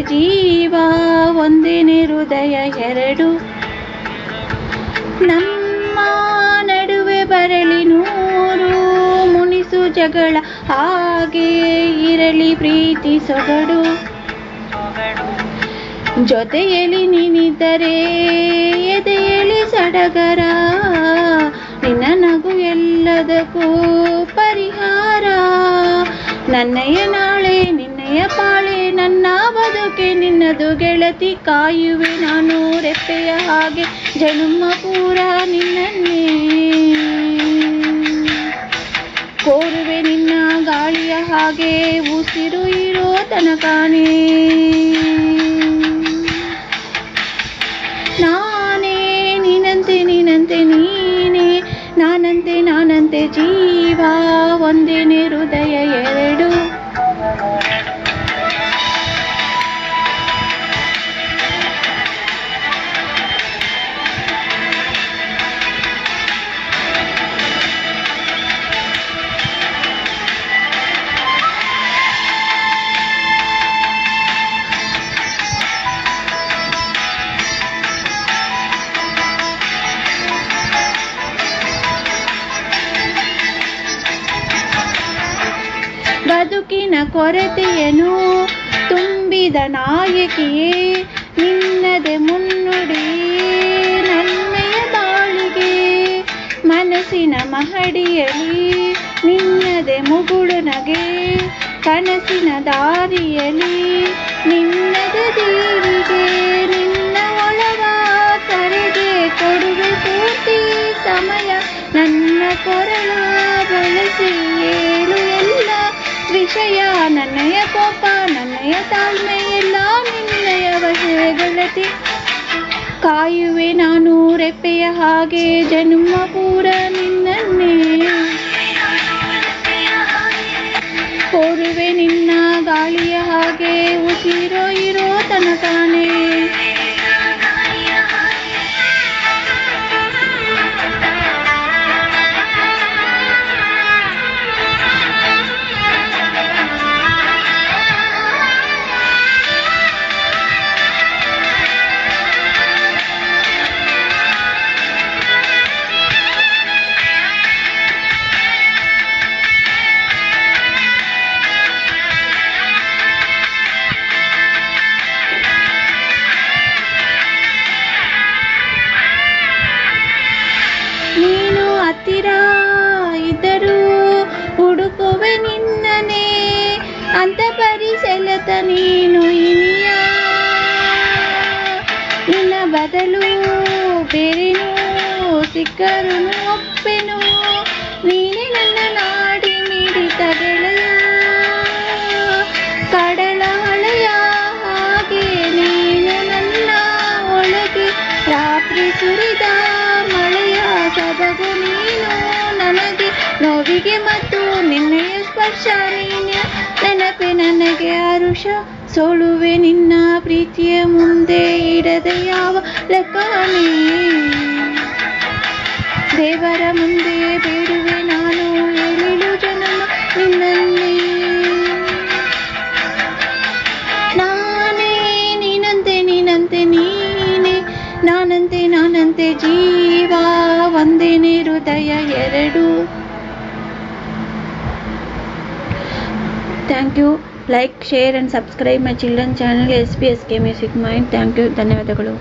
ಜೀವ ಒಂದೇನೆ ಹೃದಯ ಎರಡು. ನಮ್ಮ ನಡುವೆ ಬರಲಿ ನೂರು ಮುನಿಸು ಜಗಳ, ಹಾಗೆ ಇರಲಿ ಪ್ರೀತಿ ಸೊಗಡು. ಜೊತೆಯಲ್ಲಿ ನೀನಿದ್ದರೆ ಎದೆಯಲ್ಲಿ ಸಡಗರ, ನಿನ್ನ ನಗು ಎಲ್ಲದಕ್ಕೂ ಪರಿಹಾರ. ನನ್ನಯ ನಾಳೆ ನಿನ್ನಯ ಪಾಳೆ, ನನ್ನ ಬದುಕೆ ನಿನ್ನದು ಗೆಳತಿ. ಕಾಯುವೆ ನಾನು ರೆಪ್ಪೆಯ ಹಾಗೆ ಜನುಮ ಪೂರ ನಿನ್ನನ್ನೇ. ಕೋರುವೆ ನಿನ್ನ ಗಾಳಿಯ ಹಾಗೆ ಉಸಿರು ಇರೋ ತನಕನೇ. ನಾನೇ ನೀನಂತೆ ನೀನಂತೆ ನೀನೇ, ನಾನಂತೆ ನಾನಂತೆ ಜೀವ ಒಂದೇನೆ ಹೃದಯ ಎರಡು. ಬದುಕಿನ ಕೊರತೆಯನ್ನು ತುಂಬಿದ ನಾಯಕಿಯೇ, ನಿನ್ನದೆ ಮುನ್ನುಡಿ ನನ್ನೆಯ ಬಾಳಿಗೆ. ಮನಸ್ಸಿನ ಮಹಡಿಯಲ್ಲಿ ನಿನ್ನದೆ ಮುಗುಳು ನಗೆ, ಕನಸಿನ ದಾರಿಯಲ್ಲಿ ನಿನ್ನದೆ ದೀವಿಗೆ. ನಿನ್ನ ಒಳಗ ಕರೆಗೆ ಕೊಡುವೆ ಪೂರ್ತಿ ಸಮಯ, ನನ್ನ ಕೊರಳ ಬಳಸಿ ಏಳು ಎಲ್ಲ ವಿಷಯ. ನನ್ನಯ ಕೋಪ ನನ್ನಯ ತಾಳ್ಮೆ ಎಲ್ಲ ನಿನ್ನಯ ವಶವೇ ಗೆಳತಿ. ಕಾಯುವೆ ನಾನು ರೆಪ್ಪೆಯ ಹಾಗೆ ಜನುಮ ಪೂರ ನಿನ್ನನ್ನೇ. ಕೋರುವೆ ನಿನ್ನ ಗಾಳಿಯ ಹಾಗೆ ಉಸಿರೋ ಇರೋ ತನಕನೇ. ನೀನು ಹತ್ತಿರ ಇದ್ದರೂ ಹುಡುಕುವೆ ನಿನ್ನನೆ, ಅಂತ ಪರಿಸೆಳೆತ ನೀನು ಇನಿಯ. ನಿನ್ನ ಬದಲು ಬೇರೇನೂ ಸಿಕ್ಕರೂ ಒಪ್ಪೆನು, ನೀನೇ ನನ್ನ ನಾಡಿ ಮಿಡಿತ ಗೆಳೆಯ. ಕಡಲ ಹಳೆಯ ಹಾಗೆ ನೀನು ನನ್ನ ಒಳಗೆ, ರಾತ್ರಿ ಸುರಿದ ಮಳೆಯ ಸಬಗು ನೀನು ನನಗೆ. ನೋವಿಗೆ ಮತ್ತು ನಿನ್ನೆಯ ಸ್ಪರ್ಶ ನೀನು ನೆನಪೆ ನನಗೆ ಹರುಷ. ಸೋಲುವೆ ನಿನ್ನ ಪ್ರೀತಿಯ ಮುಂದೆ ಇಡದೆ ಯಾವ ಲೆಕ್ಕನೇ. ದೇವರ ಮುಂದೆ ಬೇಡುವೆ ನಾನು ಏಳೇಳು ಜನ್ಮ ನಿನ್ನನ್ನೇ. ನಾನೇ ನೀನಂತೆ ನೀನಂತೆ ನೀನೇ, ನಾನಂತೆ ನಾನಂತೆ ಜೀವ ಒಂದೇನೆ ಹೃದಯ ಎರಡು. Thank you. Like, share and subscribe my children channel SPSK Music Mind. Thank you. ಧನ್ಯವಾದಗಳು.